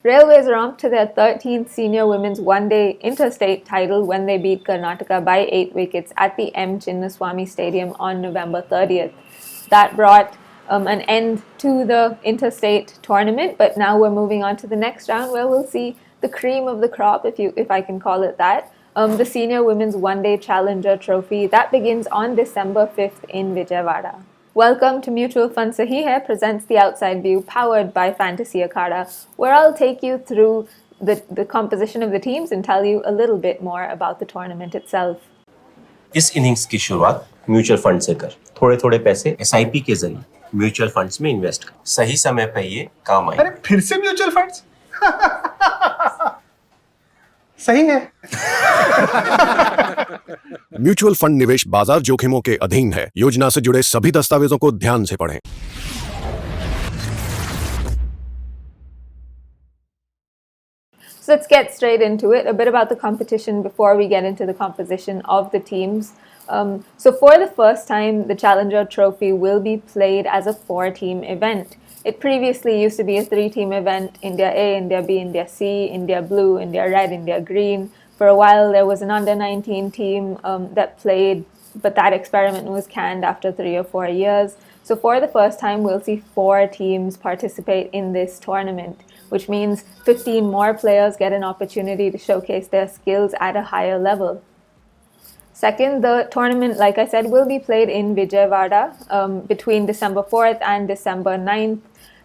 Railways ramped to their 13th senior women's one-day interstate title when they beat Karnataka by 8 wickets at the M. Chinnaswamy Stadium on November 30th. That brought an end to the interstate tournament, but now we're moving on to the next round where we'll see the cream of the crop, if I can call it that, the Senior Women's One-Day Challenger Trophy. That begins on December 5th in Vijaywada. Welcome to Mutual Fund Sahi Hai presents The Outside View, powered by Fantasy Akada, where I'll take you through the composition of the teams and tell you a little bit more about the tournament itself. इस innings की शुरुआत mutual fund से कर। थोड़े थोड़े पैसे SIP के जरिए म्यूचुअल फंड्स में इन्वेस्ट कर। सही समय पे ये काम आए। अरे फिर से म्यूचुअल फंड्स? सही है। म्यूचुअल फंड निवेश बाजार जोखिमों के अधीन है। योजना से जुड़े सभी दस्तावेजों को ध्यान से पढ़ें। So let's get straight into it. A bit about the competition before we get into the composition of the teams. So for the first time, the Challenger Trophy will be played as a 4-team event. It previously used to be a 3-team event: India A, India B, India C, India Blue, India Red, India Green. For a while, there was an under-19 team that played, but that experiment was canned after 3 or 4 years. So for the first time, we'll see 4 teams participate in this tournament, which means 15 more players get an opportunity to showcase their skills at a higher level. Second, the tournament, like I said, will be played in Vijaywada between December 4th and December 9th.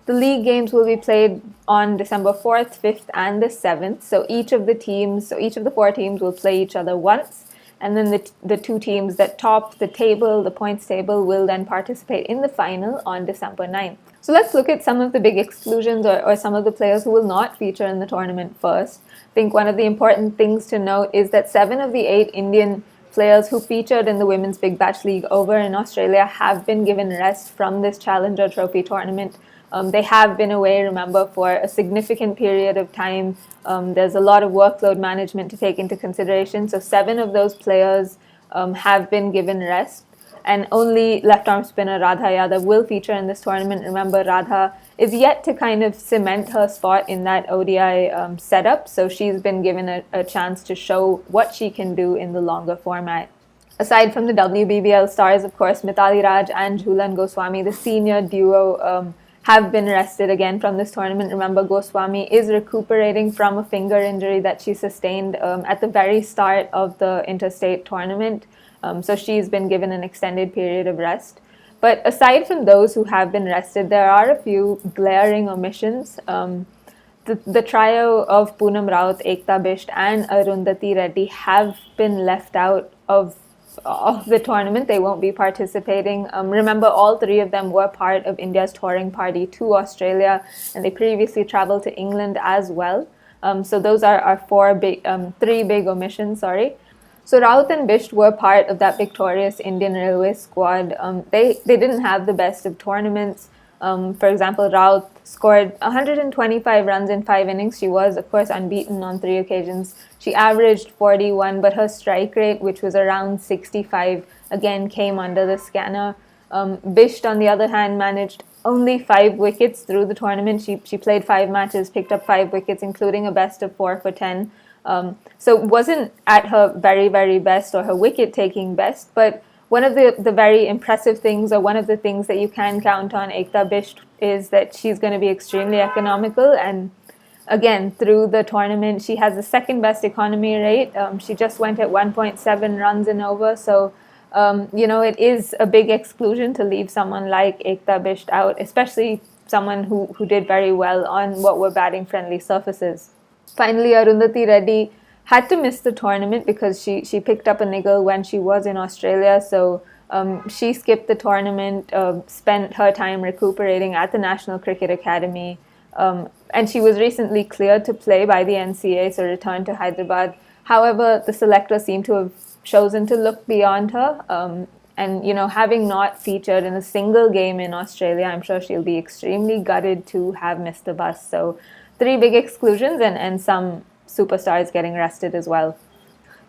The league games will be played on December 4th, 5th, and the 7th. So each of the 4 teams will play each other once. And then the 2 teams that top the table, the points table, will then participate in the final on December 9th. So let's look at some of the big exclusions or some of the players who will not feature in the tournament first. I think one of the important things to note is that 7 of the 8 Indian players who featured in the Women's Big Bash League over in Australia have been given rest from this Challenger Trophy tournament. They have been away, remember, for a significant period of time. There's a lot of workload management to take into consideration. So 7 of those players have been given rest. And only left-arm spinner Radha Yadav will feature in this tournament. Remember, Radha is yet to kind of cement her spot in that ODI setup. So she's been given a chance to show what she can do in the longer format. Aside from the WBBL stars, of course, Mithali Raj and Jhulan Goswami, the senior duo, have been rested again from this tournament. Remember, Goswami is recuperating from a finger injury that she sustained at the very start of the interstate tournament. So she's been given an extended period of rest. But aside from those who have been rested, there are a few glaring omissions. The trio of Poonam Raut, Ekta Bisht, and Arundhati Reddy have been left out of the tournament. They won't be participating. Remember, all 3 of them were part of India's touring party to Australia, and they previously traveled to England as well. So those are our 3 big omissions, sorry. So Raut and Bisht were part of that victorious Indian Railways squad. They didn't have the best of tournaments. For example, Raut scored 125 runs in 5 innings. She was, of course, unbeaten on 3 occasions. She averaged 41, but her strike rate, which was around 65, again came under the scanner. Bisht, on the other hand, managed only 5 wickets through the tournament. She played 5 matches, picked up 5 wickets, including a best of 4 for 10. So wasn't at her very, very best or her wicket-taking best, but one of the very impressive things, or one of the things that you can count on Ekta Bisht, is that she's going to be extremely economical. And again, through the tournament, she has the 2nd best economy rate. She just went at 1.7 runs an over. So, it is a big exclusion to leave someone like Ekta Bisht out, especially someone who did very well on what were batting-friendly surfaces. Finally, Arundhati Reddy had to miss the tournament because she picked up a niggle when she was in Australia. So she skipped the tournament, spent her time recuperating at the National Cricket Academy. And she was recently cleared to play by the NCA, so returned to Hyderabad. However, the selectors seem to have chosen to look beyond her. And, having not featured in a single game in Australia, I'm sure she'll be extremely gutted to have missed the bus. So 3 big exclusions and some superstars getting rested as well.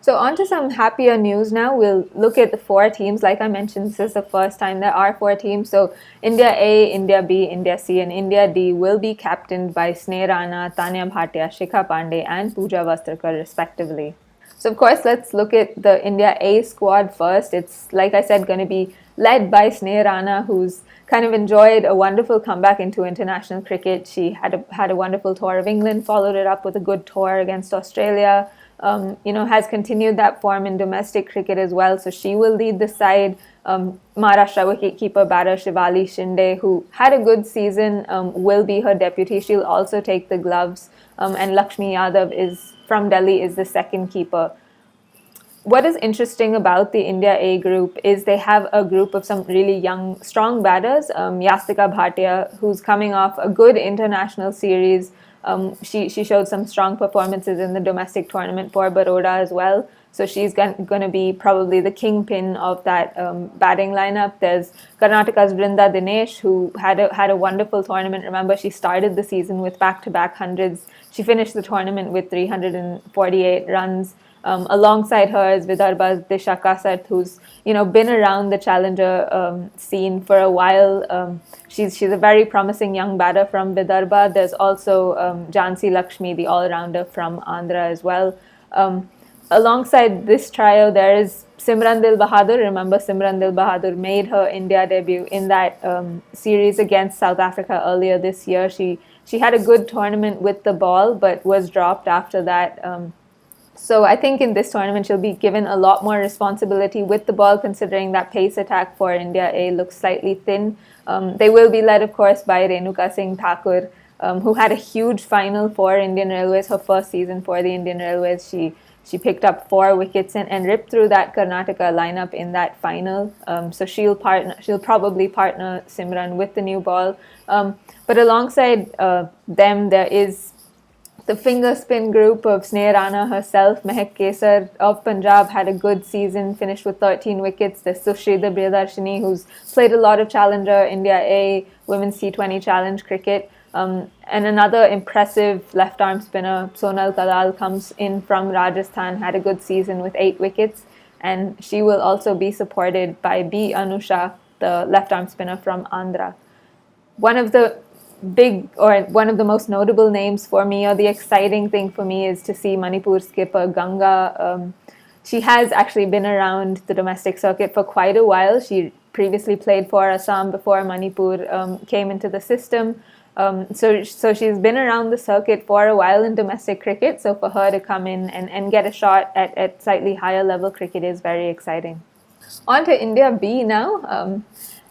So on to some happier news now. We'll look at the four teams. Like I mentioned, this is the first time there are four teams. So India A, India B, India C, and India D will be captained by Sneh Rana, Tanya Bhatia, Shikha Pandey, and Pooja Vastrakar respectively. So of course, let's look at the India A squad first. It's, like I said, going to be led by Sneh Rana, who's kind of enjoyed a wonderful comeback into international cricket. She had a wonderful tour of England, followed it up with a good tour against Australia. Has continued that form in domestic cricket as well. So she will lead the side. Maharashtra wicketkeeper batter Shivali Shinde, who had a good season, will be her deputy. She'll also take the gloves. And Lakshmi Yadav from Delhi is the second keeper. What is interesting about the India A group is they have a group of some really young, strong batters. Yastika Bhatia, who's coming off a good international series. She showed some strong performances in the domestic tournament for Baroda as well. So she's going to be probably the kingpin of that batting lineup. There's Karnataka's Brinda Dinesh, who had a wonderful tournament. Remember, she started the season with back-to-back hundreds. She finished the tournament with 348 runs. Alongside her is Vidarbha's Disha Kasart, who's been around the challenger scene for a while. She's a very promising young batter from Vidarbha. There's also Jhansi Lakshmi, the all-rounder from Andhra as well. Alongside this trio, there is Simran Dil Bahadur. Remember, Simran Dil Bahadur made her India debut in that series against South Africa earlier this year. She had a good tournament with the ball, but was dropped after that. So I think in this tournament, she'll be given a lot more responsibility with the ball, considering that pace attack for India A looks slightly thin. They will be led, of course, by Renuka Singh Thakur, who had a huge final for Indian Railways, her first season for the Indian Railways. She picked up 4 wickets and ripped through that Karnataka lineup in that final. So she'll probably partner Simran with the new ball. But alongside them, there is the finger spin group of Sneh Rana herself. Mehak Kesar of Punjab had a good season, finished with 13 wickets. There's Sushrita Priyadarshini, who's played a lot of Challenger, India A, Women's T20 Challenge cricket. And another impressive left-arm spinner, Sonal Kalal, comes in from Rajasthan, had a good season with 8 wickets. And she will also be supported by B. Anusha, the left-arm spinner from Andhra. One of the most notable names for me, or the exciting thing for me, is to see Manipur skipper Ganga. She has actually been around the domestic circuit for quite a while. She previously played for Assam before Manipur came into the system. So she's been around the circuit for a while in domestic cricket. So for her to come in and get a shot at slightly higher level cricket is very exciting. On to India B now.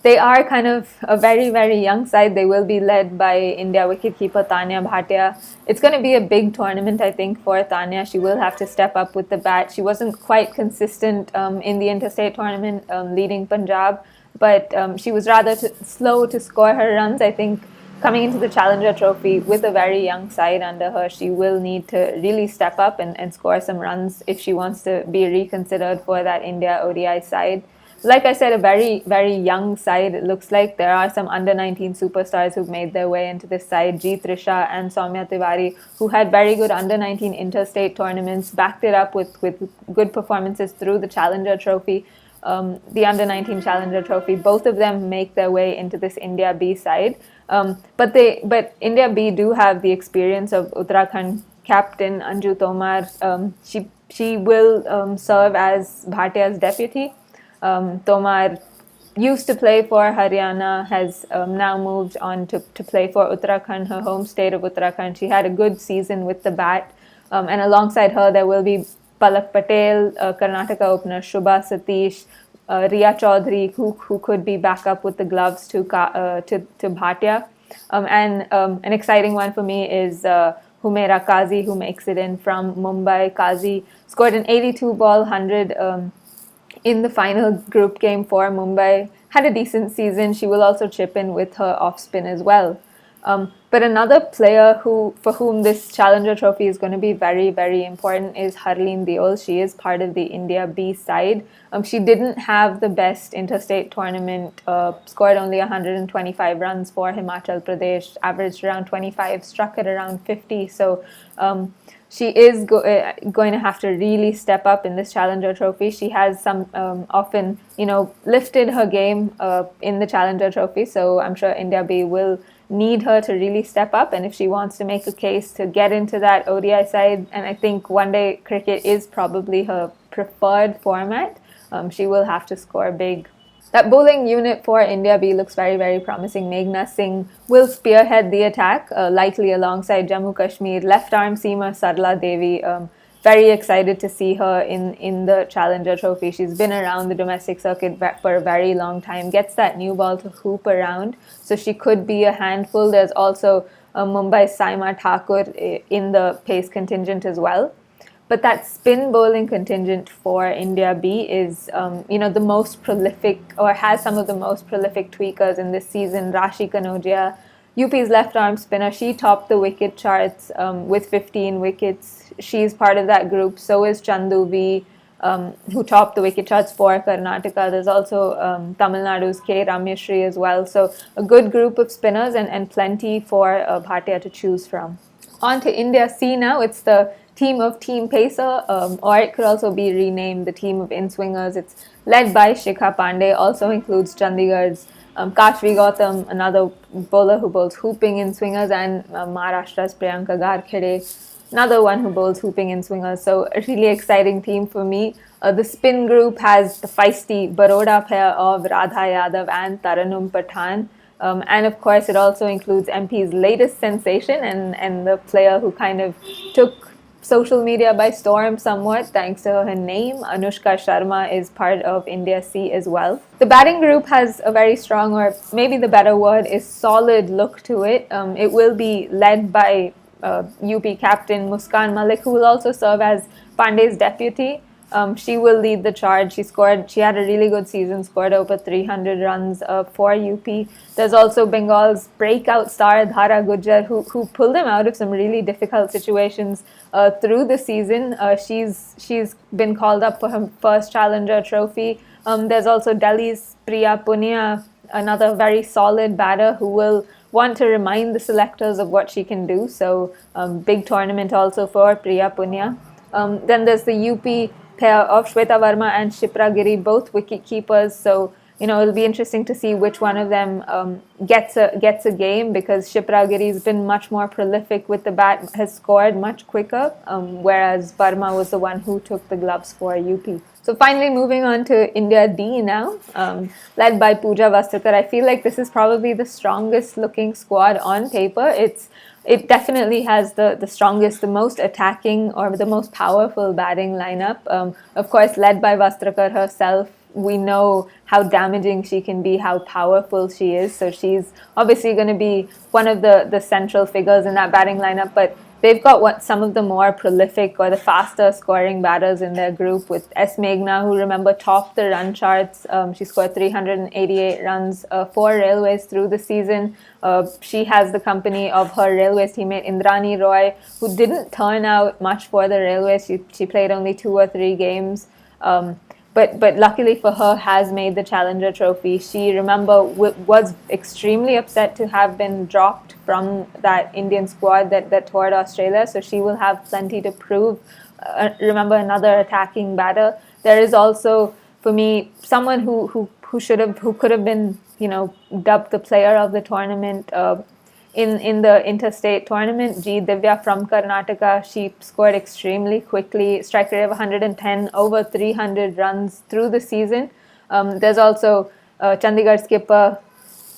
They are kind of a very, very young side. They will be led by India wicketkeeper Tanya Bhatia. It's going to be a big tournament, I think, for Tanya. She will have to step up with the bat. She wasn't quite consistent in the interstate tournament leading Punjab, but she was rather slow to score her runs. I think coming into the Challenger Trophy with a very young side under her, she will need to really step up and score some runs if she wants to be reconsidered for that India ODI side. Like I said, a very, very young side. It looks like there are some under-19 superstars who've made their way into this side. Jeet Risha and Soumya Tiwari, who had very good under-19 interstate tournaments, backed it up with good performances through the Challenger Trophy, the under-19 Challenger Trophy. Both of them make their way into this India B side. But India B do have the experience of Uttarakhand captain Anju Tomar. She will serve as Bhatia's deputy. Tomar used to play for Haryana, has now moved on to play for Uttarakhand, her home state of Uttarakhand. She had a good season with the bat. And alongside her, there will be Palak Patel, Karnataka opener Shubha Satish, Riya Chaudhary, who could be back up with the gloves to Bhatia. And an exciting one for me is Humaira Qazi, who makes it in from Mumbai. Qazi scored an 82-ball 100 in the final group game for Mumbai. Had a decent season. She will also chip in with her off spin as well. But another player for whom this Challenger Trophy is going to be very, very important is Harleen Deol. She is part of the India B side. She didn't have the best interstate tournament, scored only 125 runs for Himachal Pradesh, averaged around 25, struck at around 50. So she is going to have to really step up in this Challenger Trophy. She has often, lifted her game in the Challenger Trophy. So I'm sure India B will need her to really step up. And if she wants to make a case to get into that ODI side, and I think one-day cricket is probably her preferred format, she will have to score big. That bowling unit for India B looks very, very promising. Meghna Singh will spearhead the attack, likely alongside Jammu Kashmir left arm seamer Sarla Devi. Very excited to see her in the Challenger Trophy. She's been around the domestic circuit for a very long time, gets that new ball to hoop around, so she could be a handful. There's also Mumbai Saima Thakur in the pace contingent as well. But that spin bowling contingent for India B is, the most prolific, or has some of the most prolific tweakers in this season. Rashi Kanodia, UP's left-arm spinner, she topped the wicket charts with 15 wickets. She's part of that group. So is Chandu V, who topped the wicket charts for Karnataka. There's also Tamil Nadu's K. Ramyashri as well. So a good group of spinners and plenty for Bhatia to choose from. On to India C now. It's the team of Team Pacer, or it could also be renamed the team of in-swingers. It's led by Shikha Pandey, also includes Chandigarh's Kashvi Gautam, another bowler who bowls hooping in-swingers, and Maharashtra's Priyanka Garkhede, another one who bowls hooping in-swingers. So a really exciting team for me. The spin group has the feisty Baroda pair of Radha Yadav and Taranum Pathan. And of course, it also includes MP's latest sensation and the player who kind of took social media by storm somewhat thanks to her name. Anushka Sharma is part of India C as well. The batting group has a very strong, or maybe the better word is solid look to it. It will be led by UP captain Muskan Malik, who will also serve as Pandey's deputy. She will lead the charge. She had a really good season, scored over 300 runs for UP. There's also Bengal's breakout star Dhara Gujjar, who pulled them out of some really difficult situations through the season. She's been called up for her first Challenger Trophy. There's also Delhi's Priya Punia, another very solid batter who will want to remind the selectors of what she can do. So big tournament also for Priya Punia. Then there's the UP pair of Shweta Verma and Shipra Giri, both wicket keepers. So it'll be interesting to see which one of them gets a game, because Shipra Giri's been much more prolific with the bat, has scored much quicker, whereas Verma was the one who took the gloves for UP. So finally, moving on to India D now, led by Pooja Vastrakar. I feel like this is probably the strongest looking squad on paper. It definitely has the strongest, the most attacking, or the most powerful batting lineup. Of course, led by Vastrakar herself. We know how damaging she can be, how powerful she is. So she's obviously going to be one of the central figures in that batting lineup. But they've got some of the more prolific or the faster scoring batters in their group, with S. Meghna, who, remember, topped the run charts. She scored 388 runs for Railways through the season. She has the company of her Railways teammate Indrani Roy, who didn't turn out much for the Railways. She played only 2 or 3 games. But luckily for her, has made the Challenger Trophy. She, remember, was extremely upset to have been dropped from that Indian squad that toured Australia. So she will have plenty to prove. Remember, another attacking batter. There is also, for me, someone who could have been, dubbed the player of the tournament. In the interstate tournament, G. Divya from Karnataka, she scored extremely quickly, strike rate of 110, over 300 runs through the season. There's also Chandigarh skipper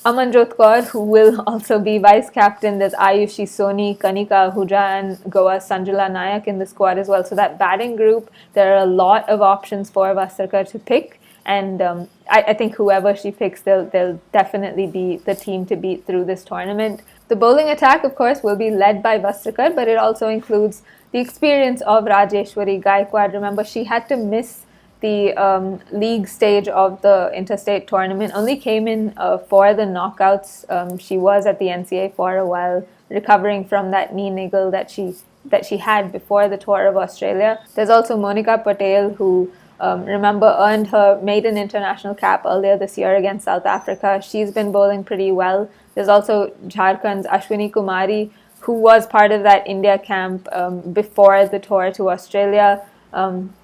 Amanjot Kaur, who will also be vice captain. There's Ayushi Soni, Kanika Ahuja, and Goa's Sanjula Nayak in the squad as well. So that batting group, there are a lot of options for Vastrakar to pick. And I think whoever she picks, they'll definitely be the team to beat through this tournament. The bowling attack, of course, will be led by Vastrakar, but it also includes the experience of Rajeshwari Gaikwad. Remember, she had to miss the league stage of the interstate tournament, only came in for the knockouts. She was at the NCA for a while, recovering from that knee niggle that she had before the tour of Australia. There's also Monica Patel, who remember earned her maiden international cap earlier this year against South Africa. She's been bowling pretty well. There's also Jharkhand's Ashwini Kumari, who was part of that India camp before the tour to Australia.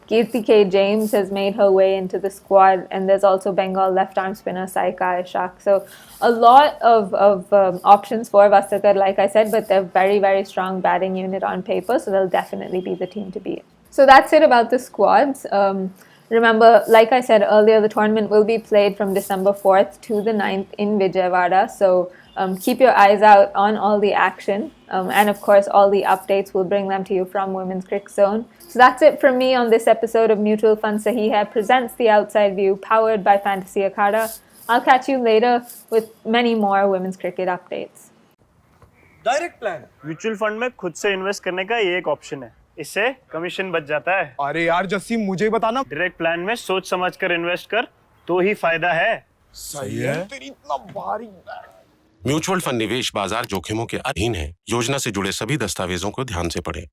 Kirti K. James has made her way into the squad, and there's also Bengal left arm spinner Saika Ishaq. So a lot of options for Vastrakar, like I said, but they're very, very strong batting unit on paper, so they'll definitely be the team to beat. So that's it about the squads. Remember, like I said earlier, the tournament will be played from December 4th to the 9th in Vijaywada. So keep your eyes out on all the action. And of course, all the updates, will bring them to you from Women's Cricket Zone. So that's it from me on this episode of Mutual Fund Sahi Hai presents The Outside View, powered by Fantasy Akhada. I'll catch you later with many more women's cricket updates. Direct plan mutual fund में खुद से invest करने का ये एक option है, इससे commission बच जाता है। अरे यार जस्सी मुझे बताना। डायरेक्ट प्लान में सोच समझ कर इन्वेस्ट कर तो ही फायदा है। सही है। तेरी इतना भारी म्यूचुअल फंड निवेश बाजार जोखिमों के अधीन है। योजना से जुड़े सभी दस्तावेजों को ध्यान से पढ़ें।